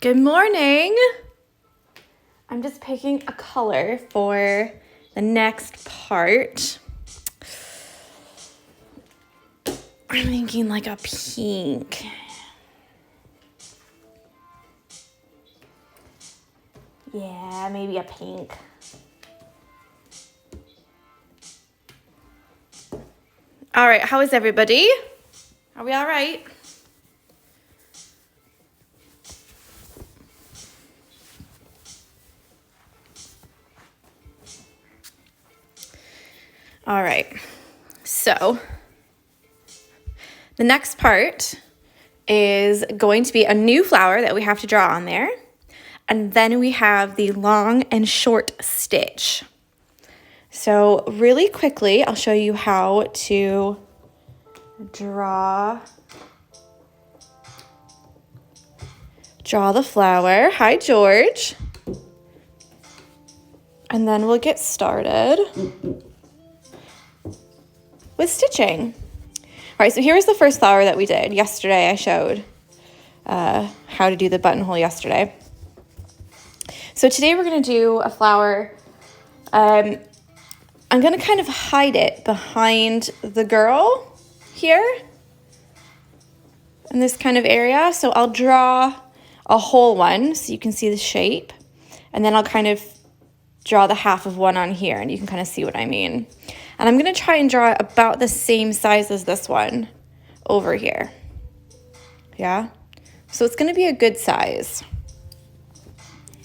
Good morning. I'm just picking a color for the next part. I'm thinking like a pink. Yeah, maybe a pink. All right, how is everybody? Are we all right? All right, so the next part is going to be a new flower that we have to draw on there. And then we have the long and short stitch. So really quickly, I'll show you how to draw the flower. Hi, George. And then we'll get started with stitching. All right, so here's the first flower that we did. Yesterday I showed how to do the buttonhole yesterday. So today we're gonna do a flower. I'm gonna kind of hide it behind the girl here in this kind of area. So I'll draw a whole one so you can see the shape. And then I'll kind of draw the half of one on here and you can kind of see what I mean. And I'm gonna try and draw it about the same size as this one over here. Yeah, so it's gonna be a good size.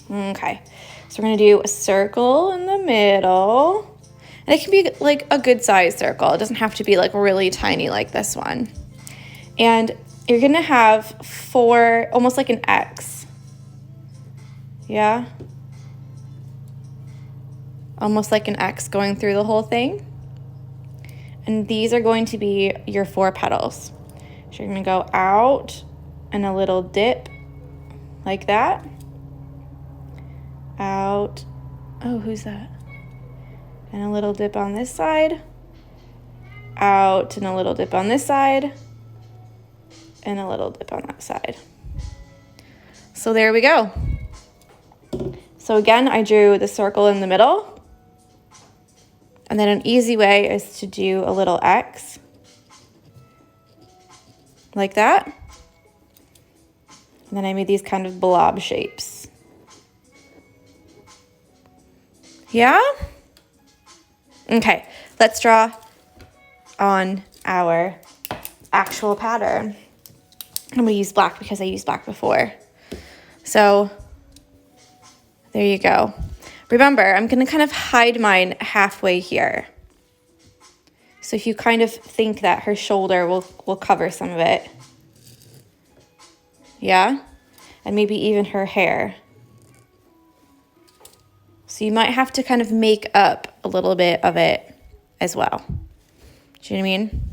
Okay, so we're gonna do a circle in the middle. And it can be like a good size circle. It doesn't have to be like really tiny like this one. And you're gonna have four, almost like an X. Yeah, almost like an X going through the whole thing. And these are going to be your 4 petals. So you're gonna go out and a little dip like that. Out, oh, who's that? And a little dip on this side. Out and a little dip on this side. And a little dip on that side. So there we go. So again, I drew the circle in the middle. And then an easy way is to do a little X. Like that. And then I made these kind of blob shapes. Yeah? Okay, let's draw on our actual pattern. I'm gonna use black because I used black before. So there you go. Remember, I'm gonna kind of hide mine halfway here. So if you kind of think that her shoulder will cover some of it. Yeah? And maybe even her hair. So you might have to kind of make up a little bit of it as well. Do you know what I mean?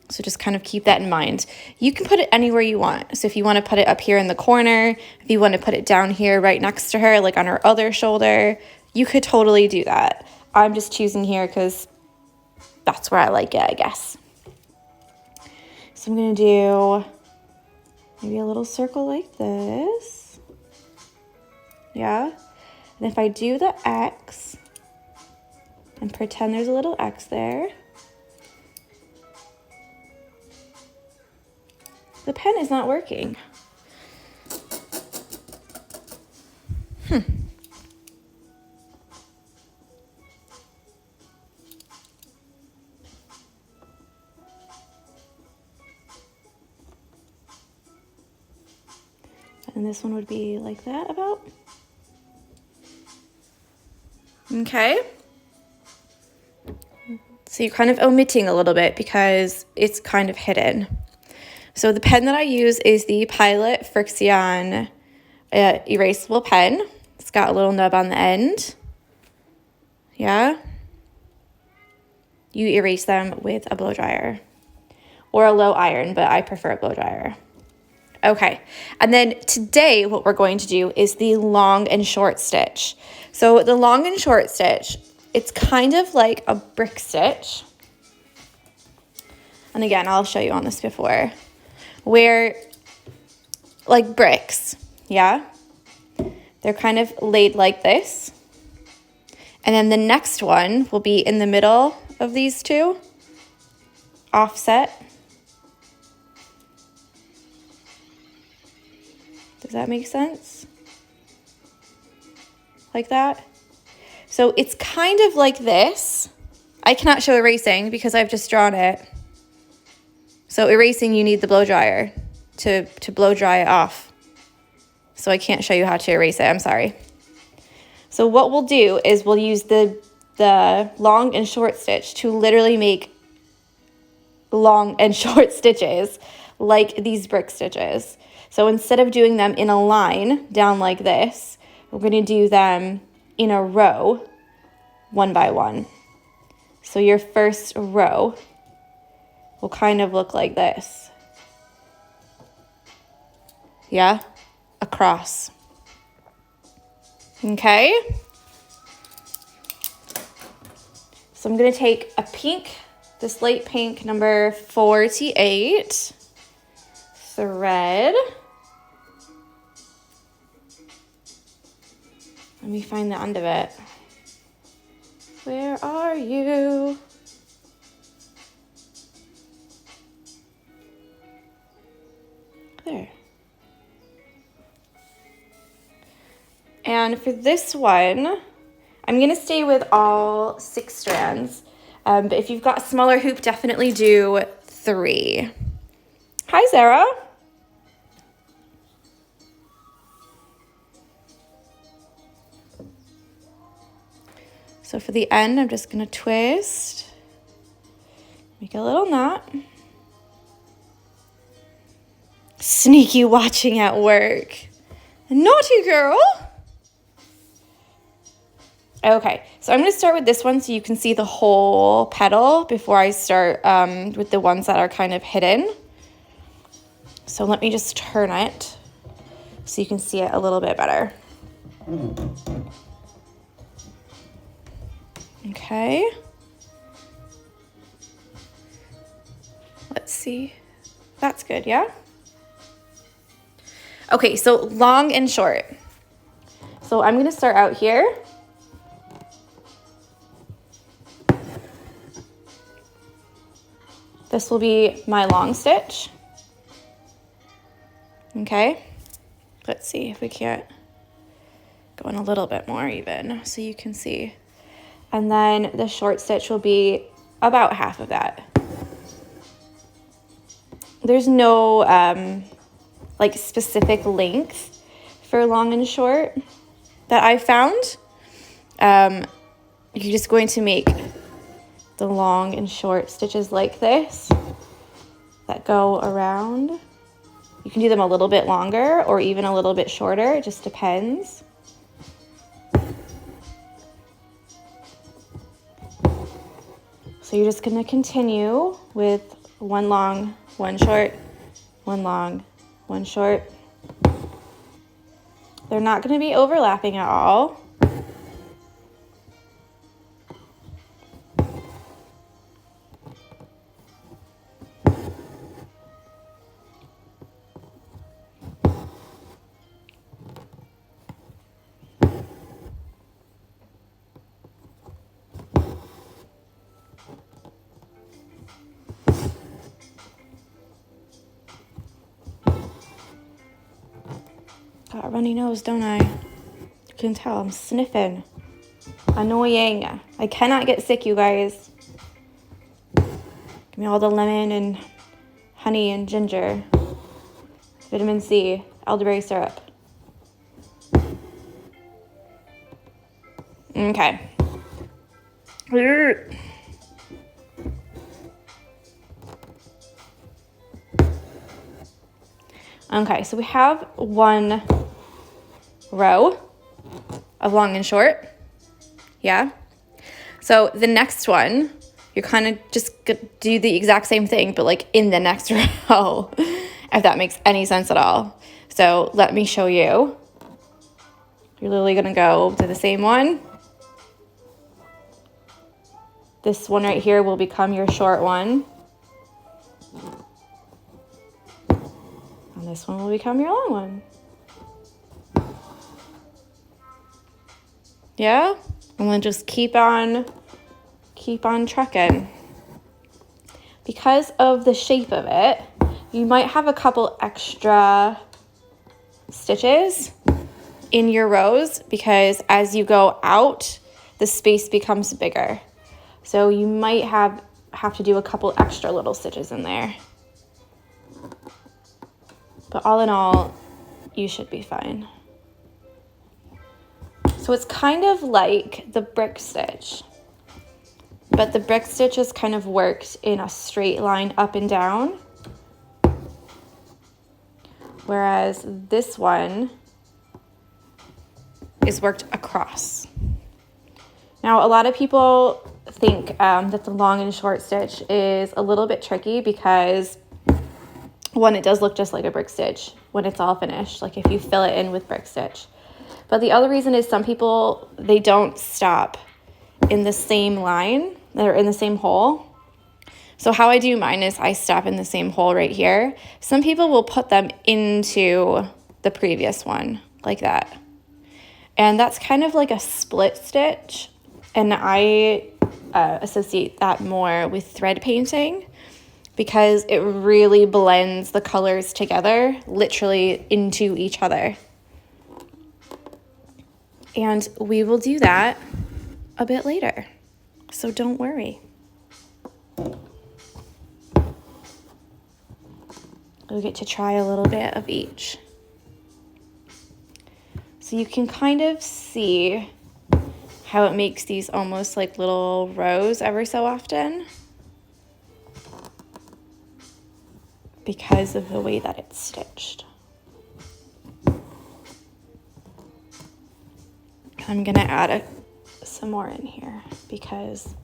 So just kind of keep that in mind. You can put it anywhere you want. So if you want to put it up here in the corner, if you want to put it down here right next to her, like on her other shoulder, you could totally do that. I'm just choosing here because that's where I like it, I guess. So I'm going to do maybe a little circle like this. Yeah. And if I do the X and pretend there's a little X there, the pen is not working. And this one would be like that about. Okay. So you're kind of omitting a little bit because it's kind of hidden. So the pen that I use is the Pilot Frixion erasable pen. It's got a little nub on the end. Yeah. You erase them with a blow dryer or a low iron, but I prefer a blow dryer. Okay, and then today what we're going to do is the long and short stitch. So the long and short stitch, it's kind of like a brick stitch. And again, I'll show you on this before, where like bricks, yeah? They're kind of laid like this. And then the next one will be in the middle of these two, offset. Does that make sense? Like that? So it's kind of like this. I cannot show erasing because I've just drawn it. So erasing, you need the blow dryer to blow dry it off. So I can't show you how to erase it, I'm sorry. So what we'll do is we'll use the long and short stitch to literally make long and short stitches like these brick stitches. So instead of doing them in a line down like this, we're going to do them in a row, one by one. So your first row will kind of look like this. Yeah? Across. Okay? So I'm going to take a pink, this light pink, number 48 thread. Let me find the end of it. Where are you? There. And for this one, I'm going to stay with all 6 strands. But if you've got a smaller hoop, definitely do 3. Hi, Sarah. So for the end, I'm just going to twist, make a little knot. Sneaky watching at work. Naughty girl. Okay, so I'm going to start with this one so you can see the whole petal before I start with the ones that are kind of hidden. So let me just turn it so you can see it a little bit better. Okay. Let's see. That's good, yeah? Okay, so long and short. So I'm going to start out here. This will be my long stitch. Okay. Let's see if we can't go in a little bit more even so you can see. And then the short stitch will be about half of that. There's no like specific length for long and short that I found. You're just going to make the long and short stitches like this that go around. You can do them a little bit longer or even a little bit shorter. It just depends. So you're just going to continue with one long, one short, one long, one short. They're not going to be overlapping at all. Got a runny nose, don't I? You can tell I'm sniffing. Annoying. I cannot get sick, you guys. Give me all the lemon and honey and ginger. Vitamin C, elderberry syrup. Okay. Okay, so we have one row of long and short. Yeah. So the next one, you're kind of just gonna do the exact same thing, but like in the next row, if that makes any sense at all. So let me show you. You're literally gonna go to the same one. This one right here will become your short one. And And this one will become your long one. Yeah? And then just keep on trucking. Because of the shape of it, you might have a couple extra stitches in your rows because as you go out, the space becomes bigger. So you might have to do a couple extra little stitches in there. But all in all, you should be fine. So it's kind of like the brick stitch, but the brick stitch is kind of worked in a straight line up and down, whereas this one is worked across. Now, a lot of people think that the long and short stitch is a little bit tricky because, one, it does look just like a brick stitch when it's all finished, like if you fill it in with brick stitch. But the other reason is some people, they don't stop in the same line or in the same hole. So how I do mine is I stop in the same hole right here. Some people will put them into the previous one like that. And that's kind of like a split stitch. And I associate that more with thread painting because it really blends the colors together, literally into each other. And we will do that a bit later, so don't worry. We'll get to try a little bit of each. So you can kind of see how it makes these almost like little rows ever so often because of the way that it's stitched. I'm gonna add some more in here because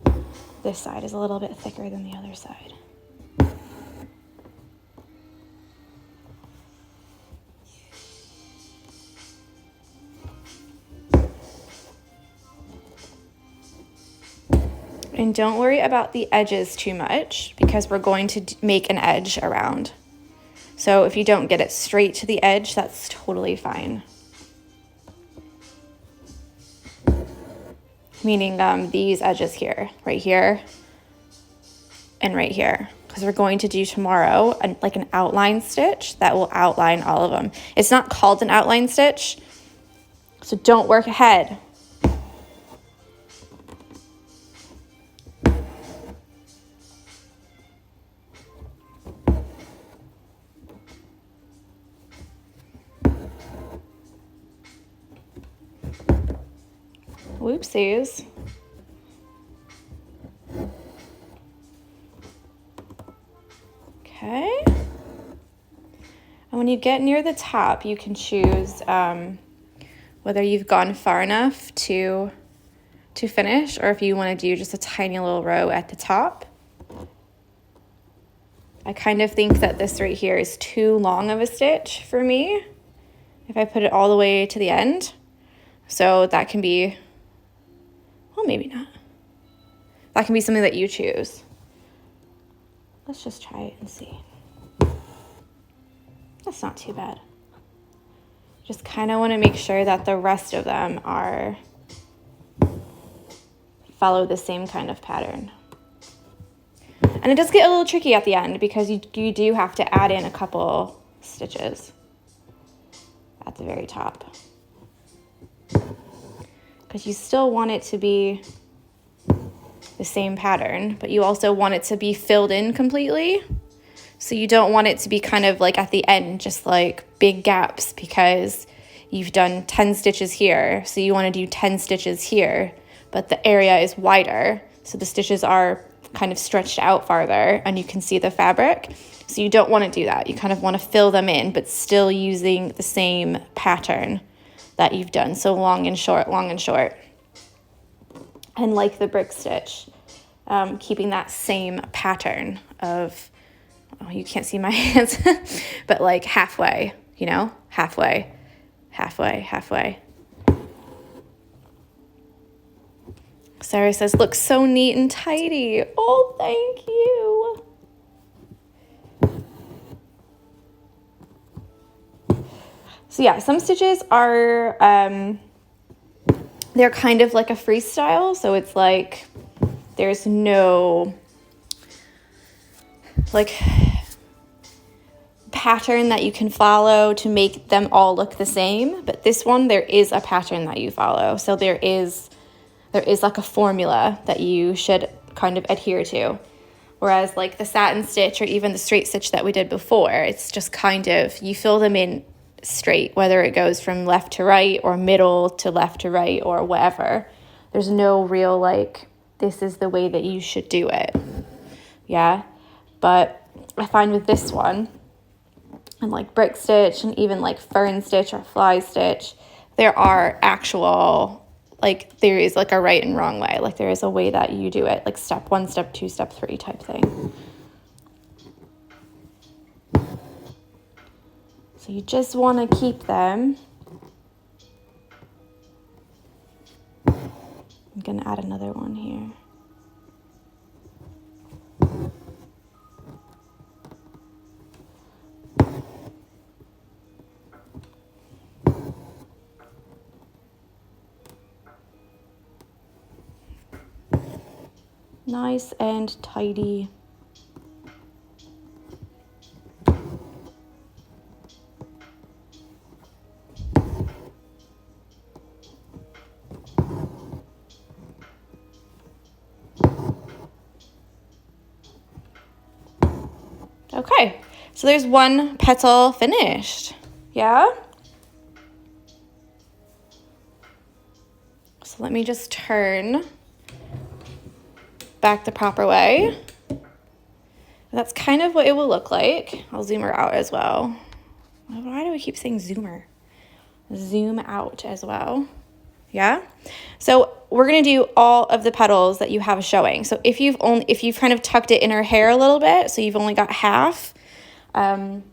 this side is a little bit thicker than the other side. And don't worry about the edges too much because we're going to make an edge around. So if you don't get it straight to the edge, that's totally fine. Meaning these edges here, right here, and right here. Because we're going to do tomorrow like an outline stitch that will outline all of them. It's not called an outline stitch, so don't work ahead. Whoopsies. Okay. And when you get near the top, you can choose whether you've gone far enough to finish or if you want to do just a tiny little row at the top. I kind of think that this right here is too long of a stitch for me if I put it all the way to the end. So that can be, well, maybe not. That can be something that you choose. Let's just try it and see. That's not too bad. Just kind of want to make sure that the rest of them follow the same kind of pattern. And it does get a little tricky at the end because you do have to add in a couple stitches at the very top. Because you still want it to be the same pattern, but you also want it to be filled in completely. So you don't want it to be kind of like at the end, just like big gaps because you've done 10 stitches here. So you want to do 10 stitches here, but the area is wider. So the stitches are kind of stretched out farther and you can see the fabric. So you don't want to do that. You kind of want to fill them in, but still using the same pattern that you've done. So long and short, long and short. And like the brick stitch, keeping that same pattern of, oh, you can't see my hands, but like halfway, you know, halfway, halfway, halfway. Sarah says, looks so neat and tidy. Oh, thank you. So yeah, some stitches are, they're kind of like a freestyle. So it's like, there's no like pattern that you can follow to make them all look the same. But this one, there is a pattern that you follow. So there is like a formula that you should kind of adhere to. Whereas like the satin stitch or even the straight stitch that we did before, it's just kind of, you fill them in straight, whether it goes from left to right or middle to left to right or whatever. There's no real like, this is the way that you should do it. Yeah. But I find with this one, and like brick stitch and even like fern stitch or fly stitch, there are actual, like there is like a right and wrong way. Like there is a way that you do it, like step 1, step 2, step 3 type thing. So you just want to keep them. I'm going to add another one here. Nice and tidy. Okay, so there's one petal finished. Yeah? So let me just turn back the proper way. That's kind of what it will look like. I'll zoom her out as well. Why do we keep saying zoomer? Zoom out as well. Yeah. So we're going to do all of the petals that you have showing. So if you've kind of tucked it in her hair a little bit, so you've only got half, like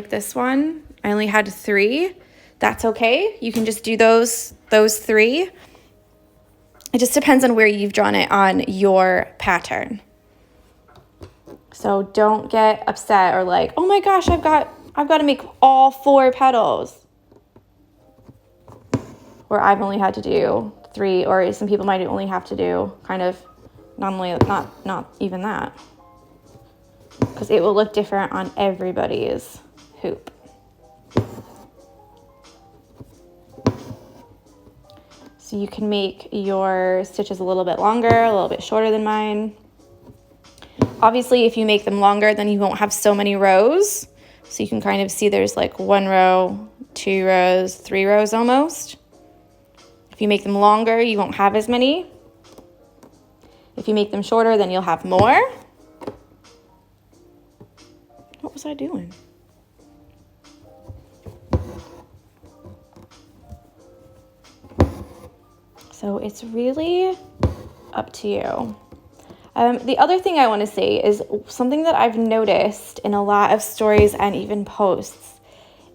this one, I only had 3. That's okay. You can just do those 3. It just depends on where you've drawn it on your pattern. So don't get upset or like, oh my gosh, I've got to make all 4 petals. Or I've only had to do 3, or some people might only have to do kind of not even that. Because it will look different on everybody's hoop. So you can make your stitches a little bit longer, a little bit shorter than mine. Obviously, if you make them longer, then you won't have so many rows. So you can kind of see there's like 1 row, 2 rows, 3 rows almost. If you make them longer, you won't have as many. If you make them shorter, then you'll have more. What was I doing? So it's really up to you. The other thing I want to say is something that I've noticed in a lot of stories and even posts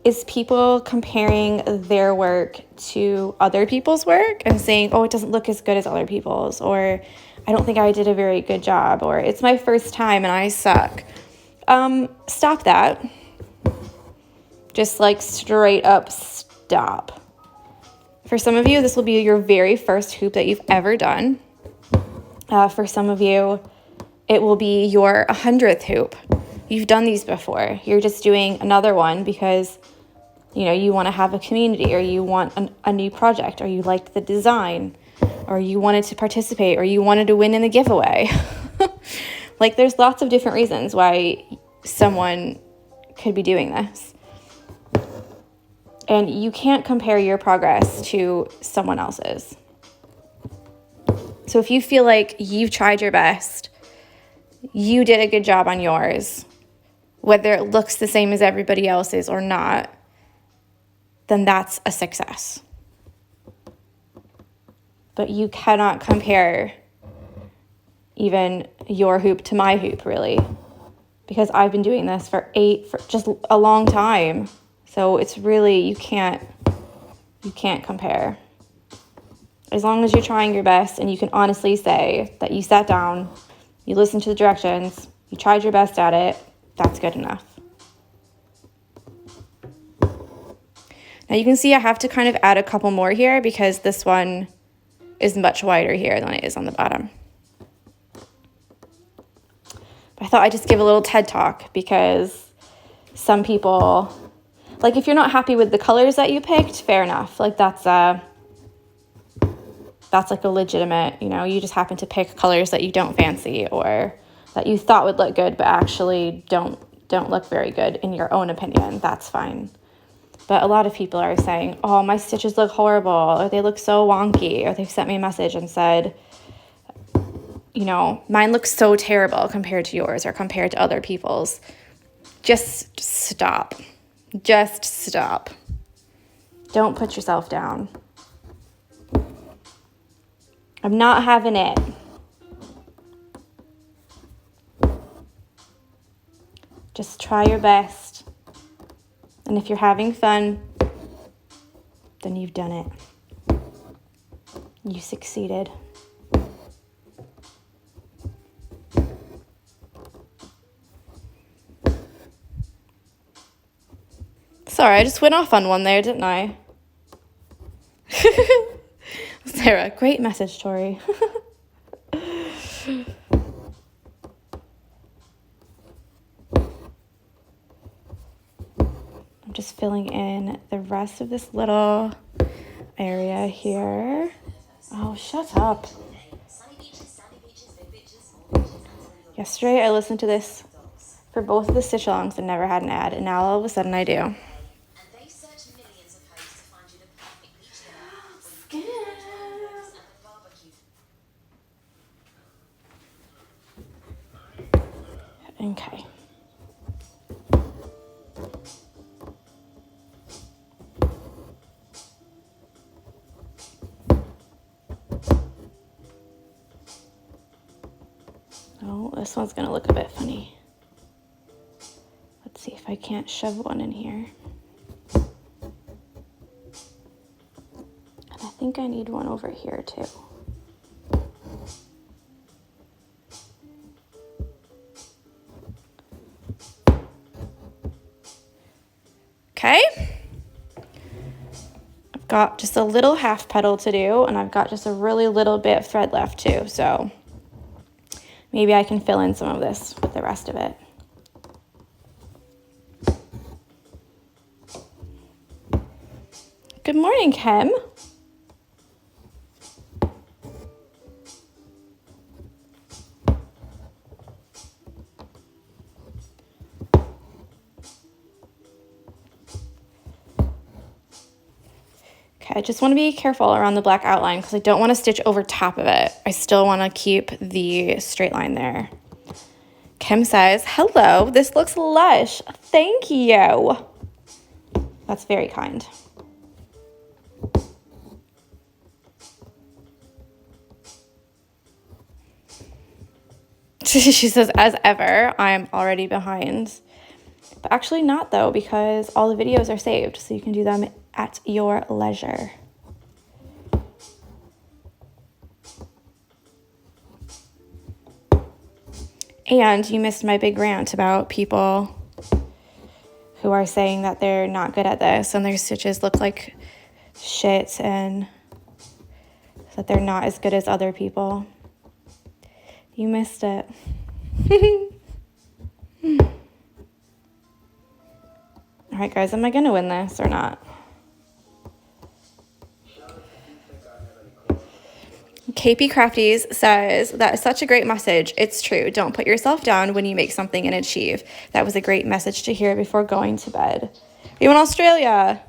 is people comparing their work to other people's work and saying, oh, it doesn't look as good as other people's, or I don't think I did a very good job, or it's my first time and I suck. Stop that. Just like straight up stop. For some of you, this will be your very first hoop that you've ever done. For some of you, it will be your 100th hoop. You've done these before. You're just doing another one because, you know, you want to have a community, or you want a new project, or you liked the design, or you wanted to participate, or you wanted to win in the giveaway. Like, there's lots of different reasons why someone could be doing this. And you can't compare your progress to someone else's. So if you feel like you've tried your best, you did a good job on yours, whether it looks the same as everybody else's or not, then that's a success. But you cannot compare even your hoop to my hoop, really, because I've been doing this for just a long time. So it's really, you can't compare. As long as you're trying your best and you can honestly say that you sat down, you listened to the directions, you tried your best at it, that's good enough. Now you can see I have to kind of add a couple more here because this one is much wider here than it is on the bottom. But I thought I'd just give a little TED talk because some people, like if you're not happy with the colors that you picked, fair enough. Like that's like a legitimate, you know, you just happen to pick colors that you don't fancy or that you thought would look good but actually don't look very good in your own opinion. That's fine. But a lot of people are saying, oh, my stitches look horrible, or they look so wonky, or they've sent me a message and said, you know, mine looks so terrible compared to yours or compared to other people's. Just stop. Just stop. Don't put yourself down. I'm not having it. Just try your best. And if you're having fun, then you've done it. You succeeded. Sorry, I just went off on one there, didn't I? Sarah, great message, Tori. I'm just filling in the rest of this little area here. Oh, shut up. Yesterday, I listened to this for both of the stitch-alongs and never had an ad, and now all of a sudden I do. Okay. Oh, this one's gonna look a bit funny. Let's see if I can't shove one in here. And I think I need one over here too. Okay. I've got just a little half petal to do, and I've got just a really little bit of thread left too, so maybe I can fill in some of this with the rest of it. Good morning, Kim. I just want to be careful around the black outline because I don't want to stitch over top of it. I still want to keep the straight line there. Kim says, hello, this looks lush. Thank you. That's very kind. She says, as ever, I'm already behind. But actually not though, because all the videos are saved, so you can do them at your leisure. And you missed my big rant about people who are saying that they're not good at this and their stitches look like shit and that they're not as good as other people. You missed it. All right, guys, am I going to win this or not? KP Crafties says, that is such a great message. It's true. Don't put yourself down when you make something and achieve. That was a great message to hear before going to bed. Are you in Australia?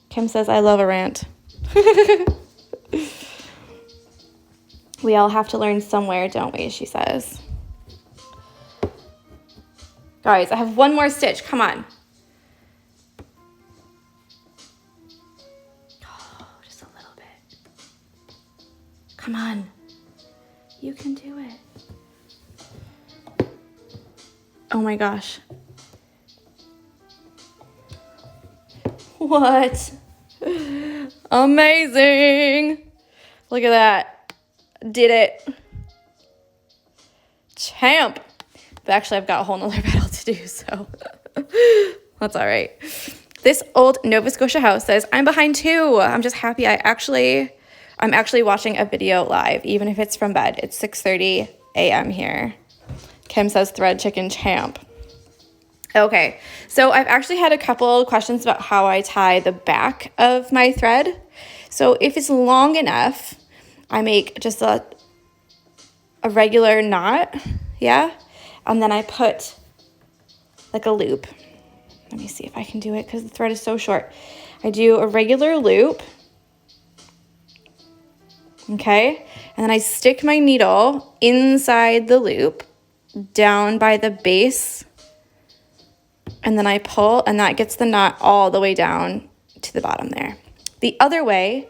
Kim says, I love a rant. We all have to learn somewhere, don't we? She says. Guys, I have one more stitch. Come on. Oh, just a little bit. Come on. You can do it. Oh my gosh. What? Amazing. Look at that. Did it. Champ. But actually I've got a whole nother petal to do, so that's all right. This old Nova Scotia house says, I'm behind too. I'm just happy I'm actually watching a video live, even if it's from bed. It's 6:30 a.m. here. Kim says thread chicken champ. Okay, so I've actually had a couple questions about how I tie the back of my thread. So if it's long enough, I make just a regular knot, yeah? And then I put like a loop. Let me see if I can do it because the thread is so short. I do a regular loop, okay? And then I stick my needle inside the loop down by the base, and then I pull, and that gets the knot all the way down to the bottom there. The other way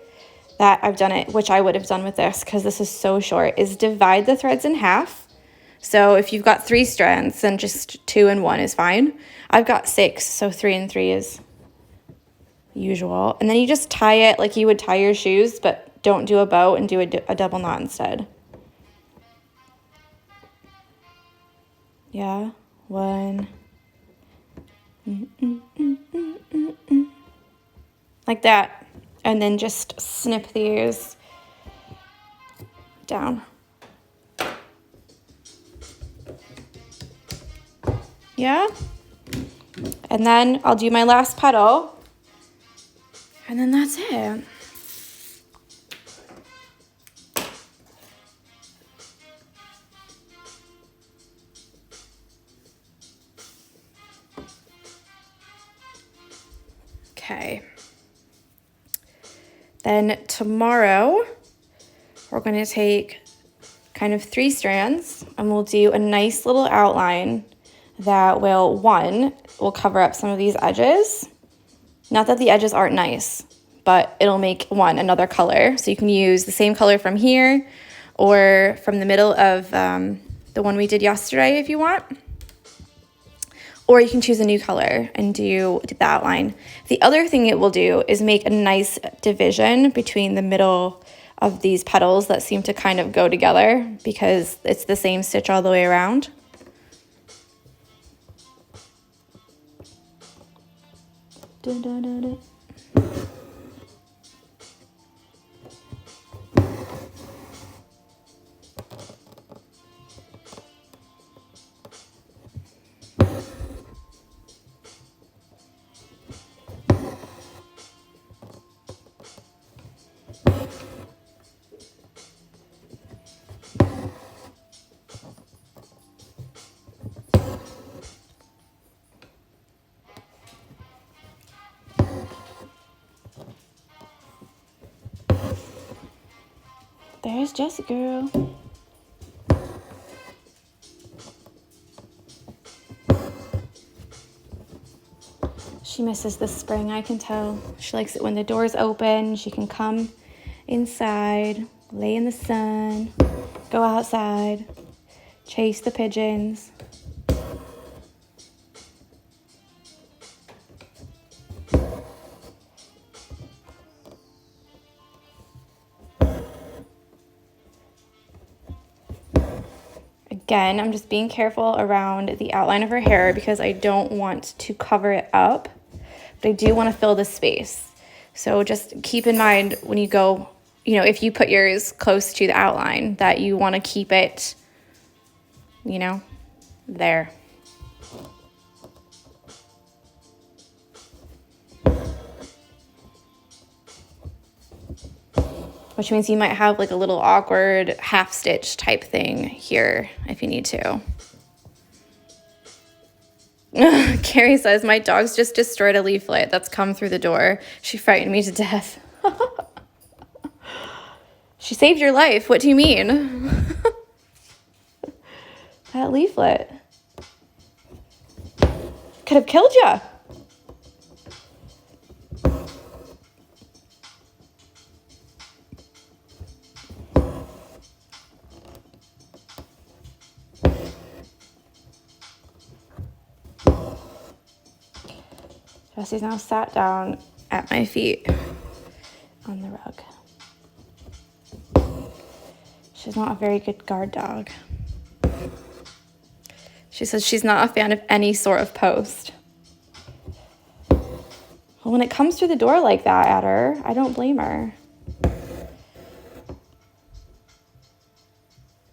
that I've done it, which I would have done with this because this is so short, is divide the threads in half. So if you've got 3 strands, then just 2 and 1 is fine. I've got 6, so 3 and 3 is usual. And then you just tie it like you would tie your shoes, but don't do a bow and do a double knot instead. Yeah, 1. Like that. And then just snip these down. Yeah. And then I'll do my last petal. And then that's it. Okay. Then tomorrow, we're going to take kind of 3 strands and we'll do a nice little outline that will cover up some of these edges. Not that the edges aren't nice, but it'll make another color. So you can use the same color from here or from the middle of the one we did yesterday if you want. Or you can choose a new color and do the outline. The other thing it will do is make a nice division between the middle of these petals that seem to kind of go together because it's the same stitch all the way around. Dun, dun, dun, dun. There's Jessie girl. She misses the spring, I can tell. She likes it when the door's open. She can come inside, lay in the sun, go outside, chase the pigeons. Again, I'm just being careful around the outline of her hair because I don't want to cover it up, but I do want to fill the space. So just keep in mind when you go, if you put yours close to the outline, that you want to keep it, there. Which means you might have like a little awkward half stitch type thing here if you need to. Carrie says, my dog's just destroyed a leaflet that's come through the door. She frightened me to death. She saved your life. What do you mean? That leaflet could have killed you. Jessie's now sat down at my feet on the rug. She's not a very good guard dog. She says she's not a fan of any sort of post. Well, when it comes through the door like that at her, I don't blame her.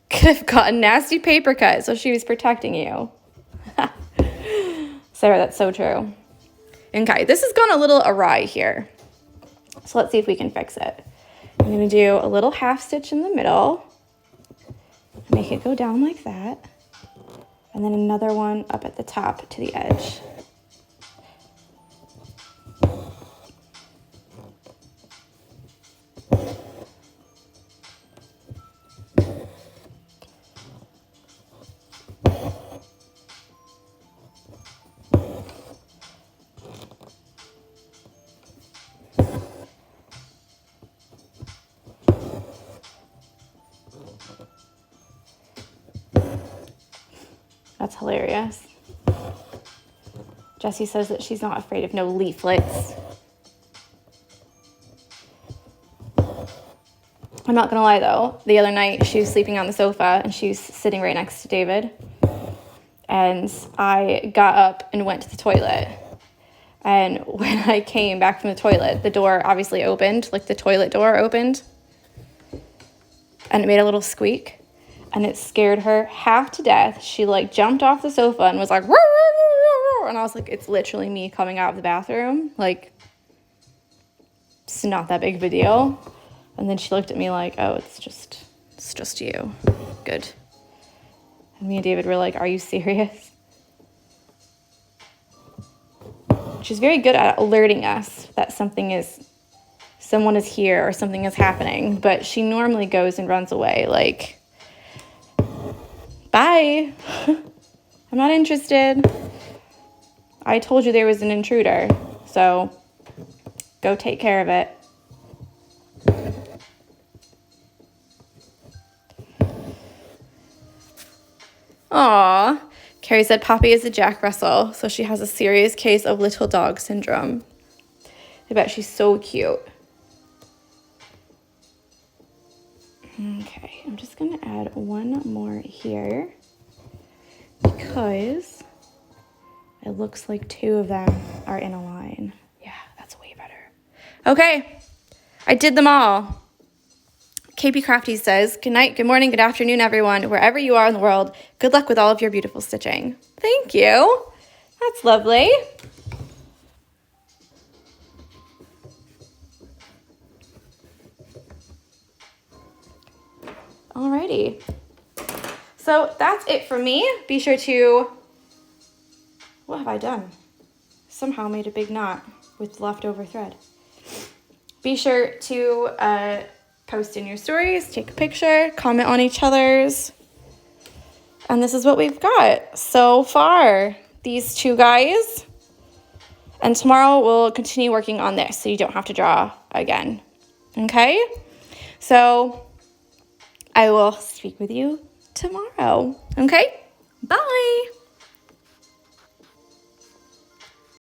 Could have gotten nasty paper cut, so she was protecting you. Sarah, that's so true. Okay, this has gone a little awry here. So let's see if we can fix it. I'm going to do a little half stitch in the middle. Make it go down like that. And then another one up at the top to the edge. That's hilarious. Jessie says that she's not afraid of no leaflets. I'm not gonna lie though, the other night she was sleeping on the sofa and she was sitting right next to David. And I got up and went to the toilet. And when I came back from the toilet, the door obviously opened, like the toilet door opened. And it made a little squeak. And it scared her half to death. She like jumped off the sofa and was like, "Woo, woo, woo, woo," and I was like, it's literally me coming out of the bathroom. Like, it's not that big of a deal. And then she looked at me like, oh, it's just you. Good. And me and David were like, are you serious? She's very good at alerting us that someone is here or something is happening. But she normally goes and runs away like, bye. I'm not interested. I told you there was an intruder, so go take care of it. Aw. Carrie said Poppy is a Jack Russell, so she has a serious case of little dog syndrome. I bet she's so cute. Okay, I'm just going to add one more here because it looks like two of them are in a line. Yeah, that's way better. Okay, I did them all. KP Crafty says, good night, good morning, good afternoon, everyone. Wherever you are in the world, good luck with all of your beautiful stitching. Thank you. That's lovely. Alrighty. So that's it for me. Be sure to, what have I done? Somehow made a big knot with leftover thread. Be sure to post in your stories, take a picture, comment on each other's. And this is what we've got so far. These two guys. And tomorrow we'll continue working on this so you don't have to draw again. Okay? So I will speak with you tomorrow. Okay? Bye.